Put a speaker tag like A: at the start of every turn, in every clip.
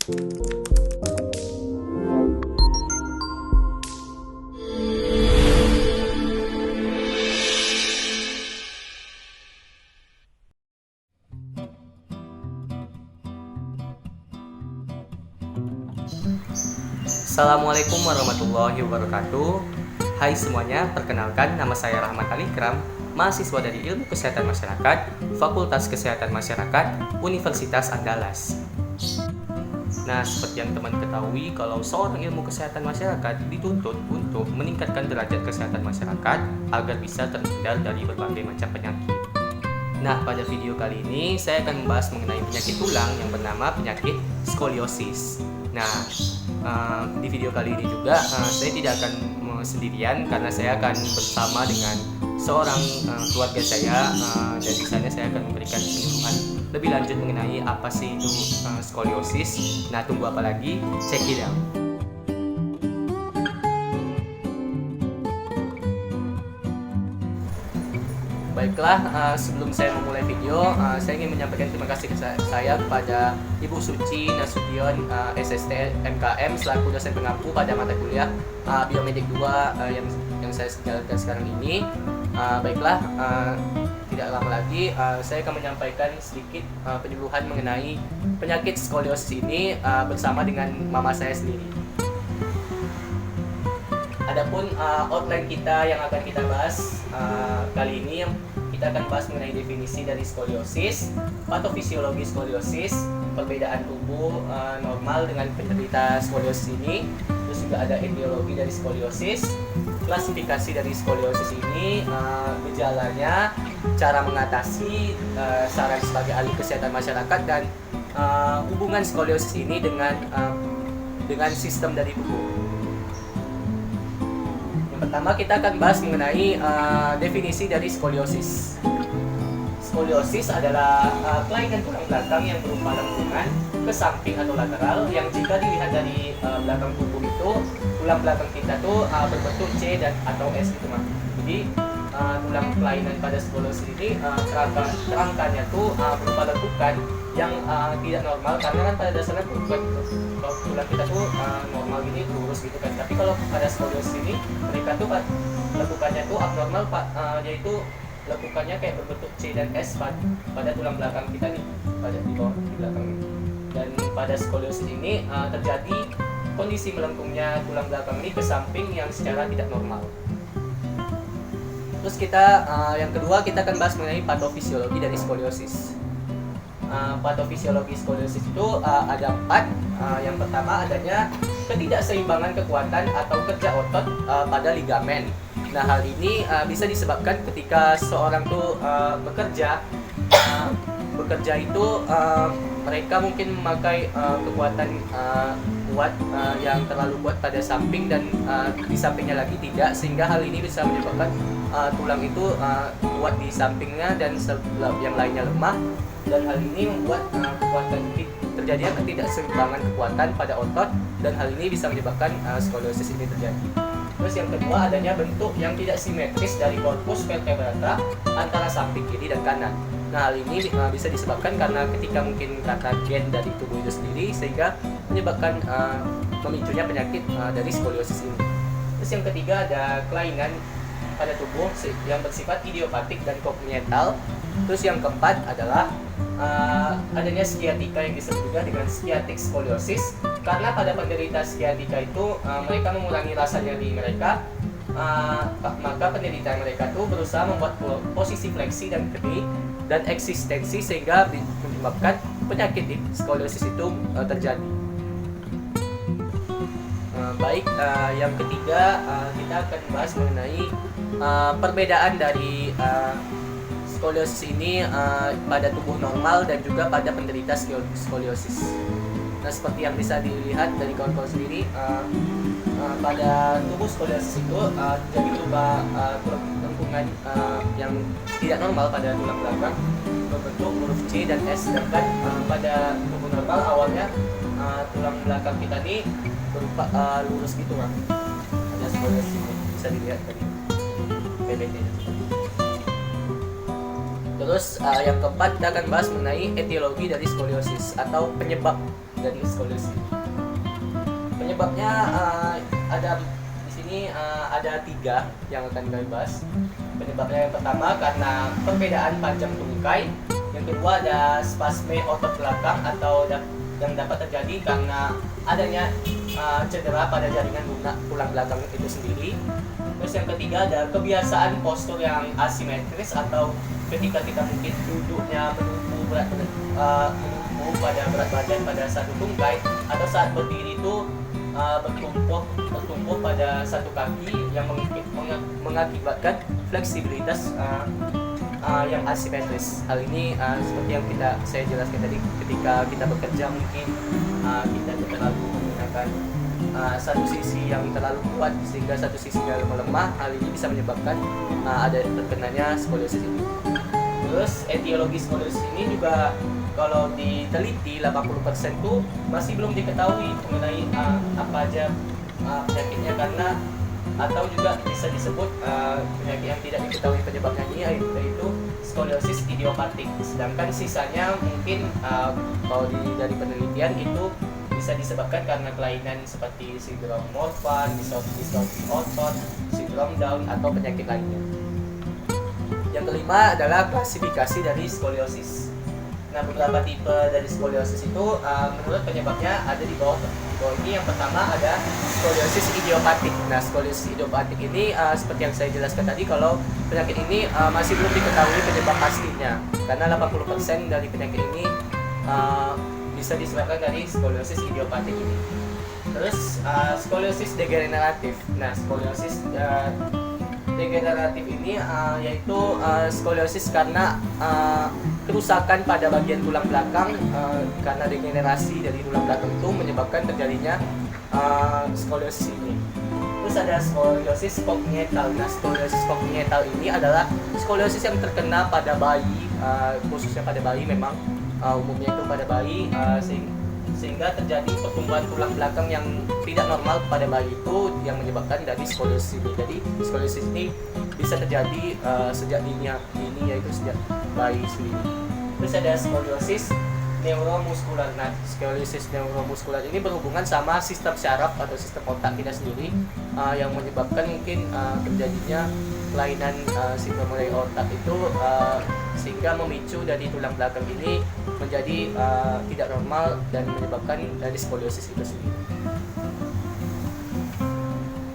A: Assalamualaikum warahmatullahi wabarakatuh. Hai semuanya, perkenalkan nama saya Rahmat Ali Ikram, mahasiswa dari Ilmu Kesehatan Masyarakat, Fakultas Kesehatan Masyarakat, Universitas Andalas. Nah, seperti yang teman ketahui, kalau seorang ilmu kesehatan masyarakat dituntut untuk meningkatkan derajat kesehatan masyarakat agar bisa terhindar dari berbagai macam penyakit. Nah, pada video kali ini saya akan membahas mengenai penyakit tulang yang bernama penyakit skoliosis. Nah, di video kali ini juga saya tidak akan sendirian karena saya akan bersama dengan seorang keluarga saya, dan di sana saya akan memberikan penyuluhan lebih lanjut mengenai apa sih itu skoliosis. Nah, tunggu apa lagi? Check it out. Baiklah, sebelum saya memulai video, saya ingin menyampaikan terima kasih saya kepada Ibu Suci Nasution, SST MKM selaku dosen pengampu pada mata kuliah Biomedik 2 yang saya jalankan sekarang ini. Baiklah, tidak lama lagi saya akan menyampaikan sedikit penyuluhan mengenai penyakit skoliosis ini bersama dengan mama saya sendiri. Adapun outline kita yang akan kita bahas kali ini, kita akan bahas mengenai definisi dari skoliosis, patofisiologi skoliosis, perbedaan tubuh normal dengan penderita skoliosis ini, terus juga ada etiologi dari skoliosis, klasifikasi dari skoliosis ini, gejalanya, cara mengatasi, saran sebagai ahli kesehatan masyarakat, dan hubungan skoliosis ini dengan sistem dari tubuh. Pertama kita akan bahas mengenai definisi dari skoliosis. Skoliosis adalah kelainan tulang belakang yang berupa lengkungan ke samping atau lateral yang jika dilihat dari belakang tubuh itu tulang belakang kita tuh berbentuk C dan atau S gitu mah. Jadi tulang kelainan pada skoliosis ini kerangkanya tuh berupa lekukan yang tidak normal, karena kan pada dasarnya tulang kita tuh normal gini lurus gitu kan. Tapi kalau pada skoliosis ini mereka tuh lekukannya tuh abnormal, yaitu lekukannya kayak berbentuk C dan S pada tulang belakang kita nih, pada di bawah di belakang. Dan pada skoliosis ini terjadi kondisi melengkungnya tulang belakang ini ke samping yang secara tidak normal. Terus kita yang kedua kita akan bahas mengenai patofisiologi dari skoliosis. Patofisiologi skoliosis itu ada 4. Yang pertama adanya ketidakseimbangan kekuatan atau kerja otot pada ligamen. Nah, hal ini bisa disebabkan ketika seorang tuh bekerja itu mereka mungkin memakai kekuatan kuat yang terlalu kuat pada samping dan di sampingnya lagi tidak, sehingga hal ini bisa menyebabkan tulang itu kuat di sampingnya dan yang lainnya lemah, dan hal ini membuat terjadinya ketidakseimbangan kekuatan pada otot, dan hal ini bisa menyebabkan skoliosis ini terjadi. Terus yang kedua adanya bentuk yang tidak simetris dari korpus vertebrata antara samping kiri dan kanan. Nah, hal ini bisa disebabkan karena ketika mungkin karena gen dari tubuh itu sendiri, sehingga menyebabkan memicunya penyakit dari skoliosis ini. Terus yang ketiga ada kelainan pada tubuh yang bersifat idiopatik dan kongenital. Terus yang keempat adalah adanya skiatika yang disebut juga dengan skiatik skoliosis, karena pada penderita skiatika itu mereka mengurangi rasa nyeri mereka, maka penderita mereka tuh berusaha membuat posisi fleksi dan keri dan eksistensi sehingga menyebabkan penyakit di skoliosis itu terjadi. Baik, yang ketiga kita akan bahas mengenai perbedaan dari skoliosis ini pada tubuh normal dan juga pada penderita skoliosis. Nah, seperti yang bisa dilihat dari kawan-kawan sendiri, pada tubuh skoliosis itu jadi berupa lengkungan yang tidak normal pada tulang belakang berbentuk huruf C dan S, sedangkan pada tubuh normal awalnya tulang belakang kita ini berupa lurus gitu kan. Ada skoliosis ini bisa dilihat tadi PBT. Terus yang keempat kita akan bahas mengenai etiologi dari skoliosis atau penyebab dari skoliosis. Penyebabnya ada di sini ada 3 yang akan kami bahas. Penyebabnya yang pertama karena perbedaan panjang tungkai, yang kedua ada spasme otot belakang atau yang dapat terjadi karena adanya cedera pada jaringan lunak tulang belakang itu sendiri. Terus yang ketiga ada kebiasaan postur yang asimetris atau ketika kita mungkin duduknya menumpu pada berat badan pada satu tungkai, atau saat berdiri itu bertumpu pada satu kaki yang mengakibatkan fleksibilitas yang asimetris. Hal ini seperti yang saya jelaskan tadi, ketika kita bekerja mungkin kita terlalu menggunakan satu sisi yang terlalu kuat sehingga satu sisinya melemah. Hal ini bisa menyebabkan ada terkenanya skoliosis ini. Terus etiologi skoliosis ini juga kalau diteliti 80% tuh masih belum diketahui mengenai apa aja penyakitnya, karena atau juga bisa disebut penyakit yang tidak diketahui penyebabnya ini yaitu skoliosis idiopatik. Sedangkan sisanya mungkin kalau dari penelitian itu bisa disebabkan karena kelainan seperti sindrom Marfan, distrofi otot, sindrom Down atau penyakit lainnya. Yang kelima adalah klasifikasi dari skoliosis. Nah, beberapa tipe dari skoliosis itu menurut penyebabnya ada di bawah ini. Yang pertama ada skoliosis idiopatik. Nah, skoliosis idiopatik ini seperti yang saya jelaskan tadi, kalau penyakit ini masih belum diketahui penyebab pastinya, karena 80% dari penyakit ini bisa disebabkan dari skoliosis idiopatik ini. Terus skoliosis degeneratif. Nah, skoliosis degeneratif ini yaitu skoliosis karena kerusakan pada bagian tulang belakang, karena degenerasi dari tulang belakang itu menyebabkan terjadinya skoliosis ini. Terus ada skoliosis kognital. Nah, skoliosis kognital ini adalah skoliosis yang terkena pada bayi, khususnya pada bayi, memang umumnya itu pada bayi, sehingga terjadi pertumbuhan tulang belakang yang tidak normal pada bayi itu yang menyebabkan dari skoliosis ini. Jadi skoliosis ini bisa terjadi sejak dini, yaitu sejak bayi sendiri. Terus ada skoliosis neuromuskular. Nah, skoliosis neuromuskular ini berhubungan sama sistem syaraf atau sistem otak kita sendiri, yang menyebabkan mungkin terjadinya kelainan sistem otak itu, sehingga memicu dari tulang belakang ini menjadi tidak normal dan menyebabkan dari skoliosis itu sendiri.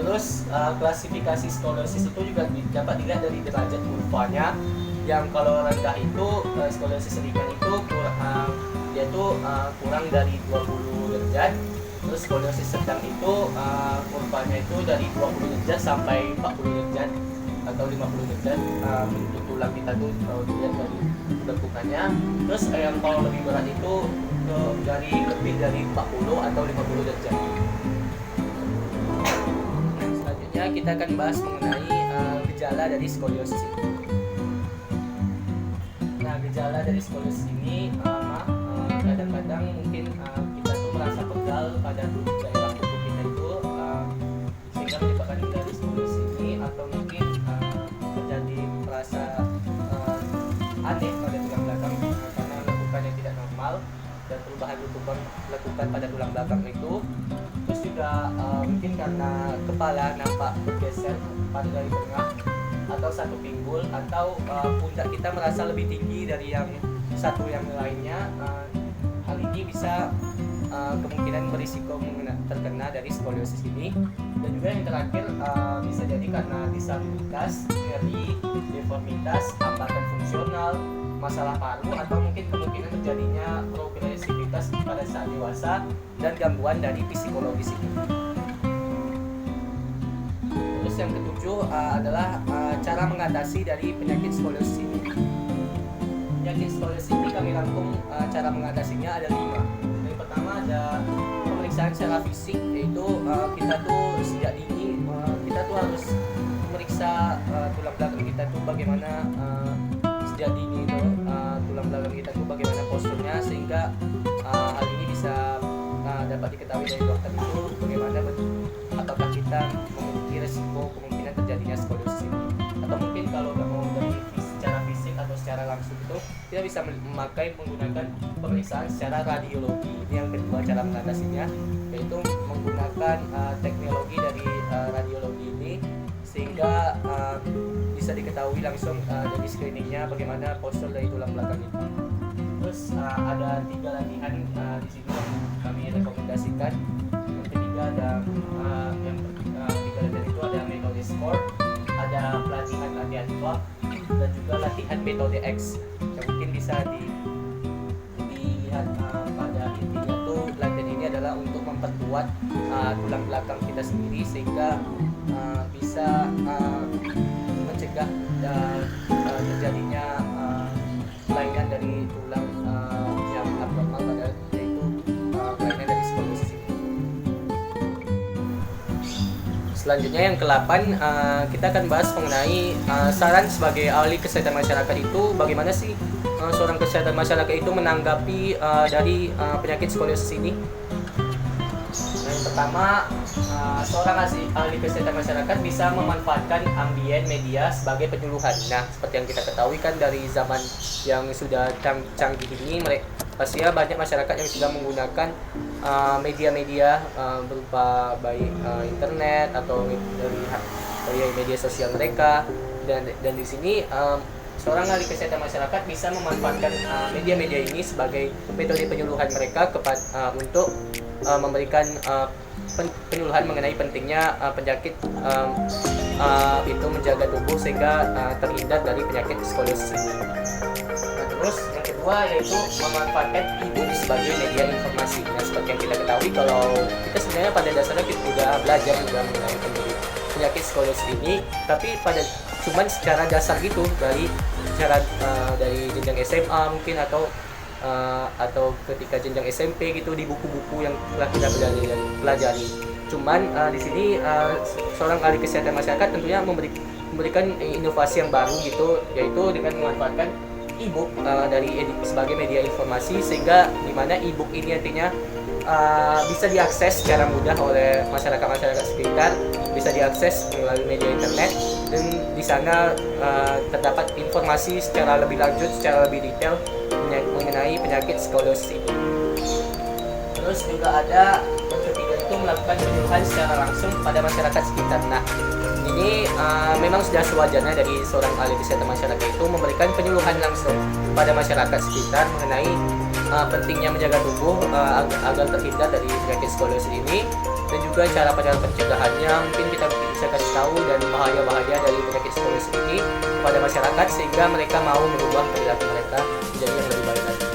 A: Terus klasifikasi skoliosis itu juga dapat dilihat dari derajat kurvanya, yang kalau rendah itu skoliosis ringan itu dia tuh kurang dari 20 derajat. Terus skoliosis sedang itu kurvanya itu dari 20 derajat sampai 40 derajat atau 50 derajat bentuk tulang kita tuh kalau dilihat dari bentukannya. Terus yang kalau lebih berat itu dari lebih dari 40 atau 50 derajat. Selanjutnya kita akan bahas mengenai gejala dari skoliosis ini. Nah, gejala dari skoliosis ini kadang-kadang mungkin kita tuh merasa pegal pada daerah tubuh kita itu, sehingga menyebabkan dari skoliosis ini, atau mungkin terjadi merasa aneh pada tulang belakang karena lekukan yang tidak normal dan perubahan lekukan pada tulang belakang itu. Terus juga mungkin karena kepala nampak bergeser pada dari tengah atau satu pinggul, atau pundak kita merasa lebih tinggi dari yang satu yang lainnya. Hal ini bisa kemungkinan berisiko terkena dari skoliosis ini. Dan juga yang terakhir bisa jadi karena disabilitas, nyeri, deformitas, hambatan fungsional, masalah paru, atau mungkin kemungkinan terjadinya progresivitas pada saat dewasa dan gangguan dari psikologis itu. Terus yang ketujuh adalah cara mengatasi dari penyakit skoliosis ini. Penyakit skoliosis ini kami rangkum cara mengatasinya ada 5. Yang pertama ada pemeriksaan secara fisik, yaitu kita tuh sejak dini kita tuh harus memeriksa tulang belakang kita tuh bagaimana sejak dini itu tulang belakang kita tuh bagaimana posturnya, sehingga hal ini bisa dapat diketahui dari dokter itu bagaimana apakah kita memiliki resiko kemungkinan terjadinya skoliosis ini. Atau mungkin kalau nggak mau dari secara fisik atau secara secara langsung itu kita bisa menggunakan pemeriksaan secara radiologi. Ini yang kedua cara mengatasinya, yaitu menggunakan teknologi dari radiologi ini sehingga bisa diketahui langsung dari screeningnya bagaimana postur dari tulang belakang itu. Terus ada 3 latihan di sini yang kami rekomendasikan. Yang ketiga ada yang ketiga dari itu ada metode SCORE, ada latihan block, dan juga latihan metode X yang mungkin bisa dilihat pada intinya tuh latihan ini adalah untuk memperkuat tulang belakang kita sendiri sehingga bisa mencegah terjadinya kelainan dari tulang yang abnormal pada yaitu kelainan dari skoliosis. Selanjutnya yang ke-8 kita akan bahas mengenai saran sebagai ahli kesehatan masyarakat itu bagaimana sih seorang kesehatan masyarakat itu menanggapi dari penyakit skoliosis ini. Yang pertama, seorang ahli kesehatan masyarakat bisa memanfaatkan ambien media sebagai penyuluhan. Nah, seperti yang kita ketahui kan dari zaman yang sudah canggih ini, pasti banyak masyarakat yang sudah menggunakan media-media berupa baik internet atau dari media sosial mereka, dan di sini seorang ahli kesehatan masyarakat bisa memanfaatkan media-media ini sebagai metode penyuluhan mereka untuk memberikan penyuluhan mengenai pentingnya penyakit itu menjaga tubuh sehingga terhindar dari penyakit skoliosis ini. Nah, terus yang kedua yaitu memanfaatkan e-book sebagai media informasi. Nah, seperti yang kita ketahui kalau kita sebenarnya pada dasarnya kita sudah belajar juga mengenai penyakit skoliosis ini, tapi cuman secara dasar gitu dari jenjang SMA mungkin atau ketika jenjang SMP gitu di buku-buku yang telah kita pelajari. Cuman di sini seorang ahli kesehatan masyarakat tentunya memberikan inovasi yang baru gitu, yaitu dengan memanfaatkan e-book sebagai media informasi sehingga di mana e-book ini artinya bisa diakses secara mudah oleh masyarakat sekitar, bisa diakses melalui media internet, dan di sana terdapat informasi secara lebih lanjut, secara lebih detail mengenai penyakit skoliosis ini. Terus juga ada yang ketiga itu melakukan penyuluhan secara langsung pada masyarakat sekitar. Nah, ini memang sudah sewajarnya dari seorang ahli kesehatan masyarakat itu memberikan penyuluhan langsung pada masyarakat sekitar mengenai pentingnya menjaga tubuh agar terhindar dari penyakit skoliosis ini, dan juga cara pencegahannya mungkin kita bisa kasih tahu dan bahaya-bahaya dari penyakit skoliosis ini kepada masyarakat sehingga mereka mau merubah perilaku mereka menjadi yang lebih baik lagi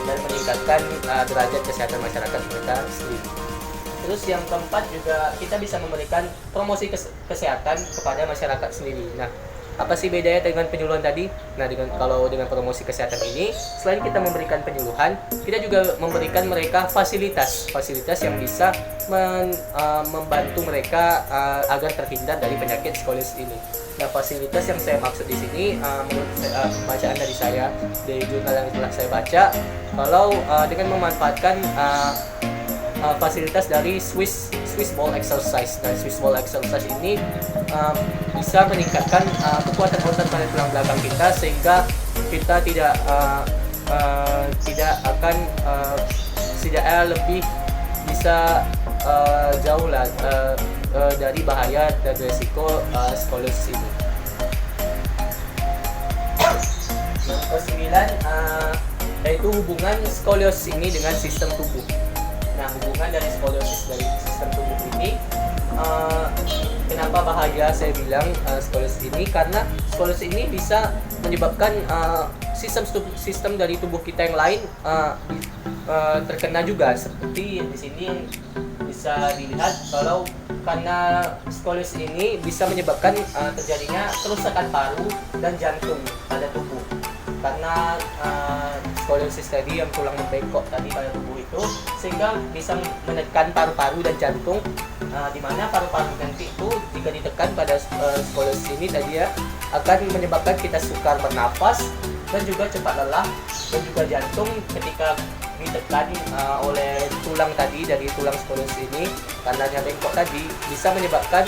A: dan meningkatkan derajat kesehatan masyarakat mereka sendiri. Terus yang keempat juga kita bisa memberikan promosi kesehatan kepada masyarakat sendiri. Nah, apa sih bedanya dengan penyuluhan tadi? Nah, kalau dengan promosi kesehatan ini, selain kita memberikan penyuluhan, kita juga memberikan mereka fasilitas yang bisa membantu mereka agar terhindar dari penyakit skoliosis ini. Nah, fasilitas yang saya maksud di sini menurut bacaan dari saya dari jurnal yang telah saya baca, kalau dengan memanfaatkan fasilitas dari Swiss ball exercise. Nah, Swiss ball exercise ini bisa meningkatkan kekuatan otot pada tulang belakang kita sehingga kita tidak akan lebih bisa jauh lah dari bahaya dan resiko skoliosis ini. Yang ke-9 yaitu hubungan skoliosis ini dengan sistem tubuh. Nah, hubungan dari skoliosis dari sistem tubuh ini, kenapa bahaya saya bilang skoliosis ini? Karena skoliosis ini bisa menyebabkan sistem dari tubuh kita yang lain terkena juga. Seperti di sini bisa dilihat kalau karena skoliosis ini bisa menyebabkan terjadinya kerusakan paru dan jantung pada tubuh. Karena skoliosis tadi yang tulang membengkok tadi pada tubuh itu sehingga bisa menekan paru-paru dan jantung, di mana paru-paru nanti itu jika ditekan pada skoliosis ini tadi ya akan menyebabkan kita sukar bernafas dan juga cepat lelah, dan juga jantung ketika ditekan oleh tulang tadi dari tulang skoliosis ini karenanya bengkok tadi bisa menyebabkan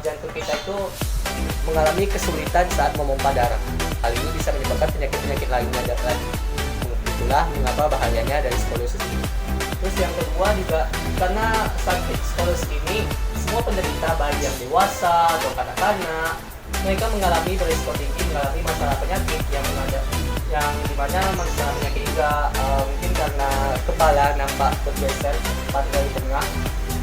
A: jantung kita itu mengalami kesulitan saat memompa darah. Hal ini bisa menyebabkan penyakit-penyakit lainnya dapat. Itulah mengapa bahayanya dari skoliosis ini. Terus yang kedua juga karena sakit skoliosis ini semua penderita baik yang dewasa atau kanak-kanak mereka mengalami berisiko tinggi mengalami masalah penyakit yang dimana masalah penyakit juga mungkin karena kepala nampak bergeser pada tengah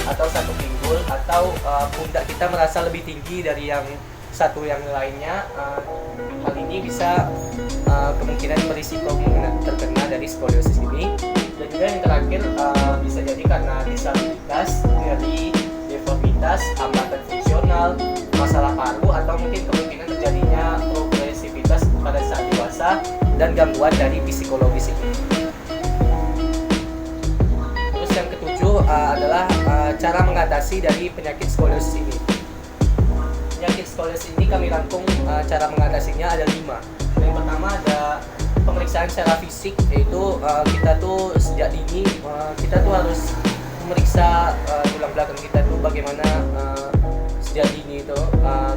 A: atau satu pinggul atau pundak kita merasa lebih tinggi dari yang satu yang lainnya. Hal ini bisa kemungkinan berisiko terkena dari skoliosis ini. Dan juga yang terakhir bisa jadi karena disabilitas, nyeri, deformitas, hambatan fungsional, masalah paru atau mungkin kemungkinan terjadinya progresivitas pada saat dewasa dan gangguan dari psikologis ini. Terus yang ketujuh adalah cara mengatasi dari penyakit skoliosis ini. Penyakit skoliosis ini kami rangkum cara mengatasinya ada 5. Yang pertama ada pemeriksaan secara fisik, yaitu kita tuh sejak dini kita tuh harus memeriksa tulang belakang kita tuh bagaimana sejak dini itu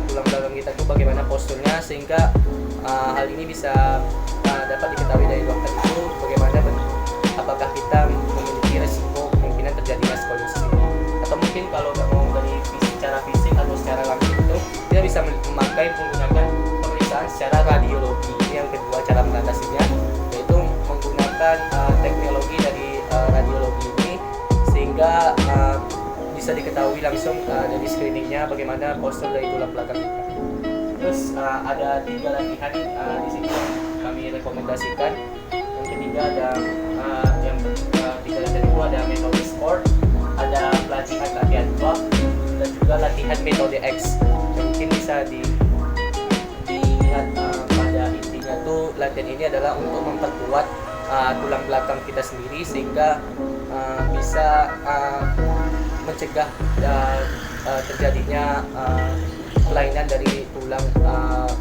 A: tulang belakang kita tuh bagaimana posturnya sehingga hal ini bisa dapat diketahui dari dokter itu bagaimana apakah kita memiliki resiko kemungkinan terjadinya skoliosis ini. Atau mungkin kalau nggak mau dari secara fisik atau secara langsung itu kita bisa menggunakan pemeriksaan secara radiologi. Ini yang kedua cara mengatasinya, yaitu menggunakan teknologi dari radiologi ini sehingga bisa diketahui langsung dari screeningnya bagaimana postur dari tulang belakang kita. Terus ada 3 latihan di sini yang kami rekomendasikan. Yang ketiga ada yang 3 latihan itu ada metode sport, ada latihan block, dan juga latihan metode X. Mungkin bisa dilihat pada intinya tuh latihan ini adalah untuk memperkuat tulang belakang kita sendiri sehingga bisa mencegah terjadinya kelainan dari tulang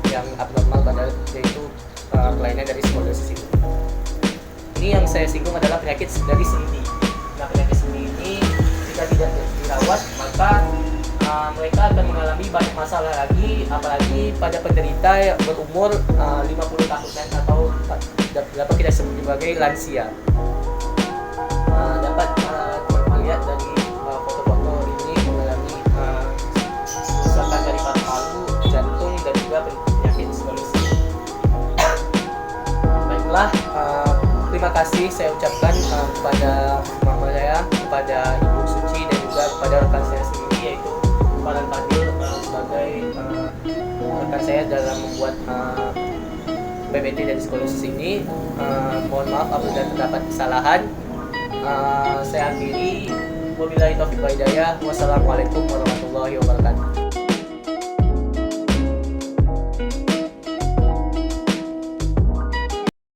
A: yang abnormal pada yaitu kelainan dari skoliosis ini. Ini yang saya singgung adalah penyakit dari sendi. Nah, penyakit sendi ini jika tidak dirawat maka mereka akan mengalami banyak masalah lagi, apalagi pada penderita yang berumur 50 tahunan atau dapat kita sebut sebagai lansia. Dapat melihat dari foto-foto ini mengalami kerusakan dari paru-paru, jantung, dan juga penyakit skoliosis. Baiklah, terima kasih saya ucapkan kepada mama saya, kepada Ibu Suci, dan juga kepada rekan saya sendiri yaitu Farhan Fadil sebagai rekan saya dalam membuat PBT dan skoliosis ini. Mohon maaf apabila terdapat kesalahan. Saya akhiri, wabillahi taufiq wal hidayah. Wassalamualaikum warahmatullahi wabarakatuh.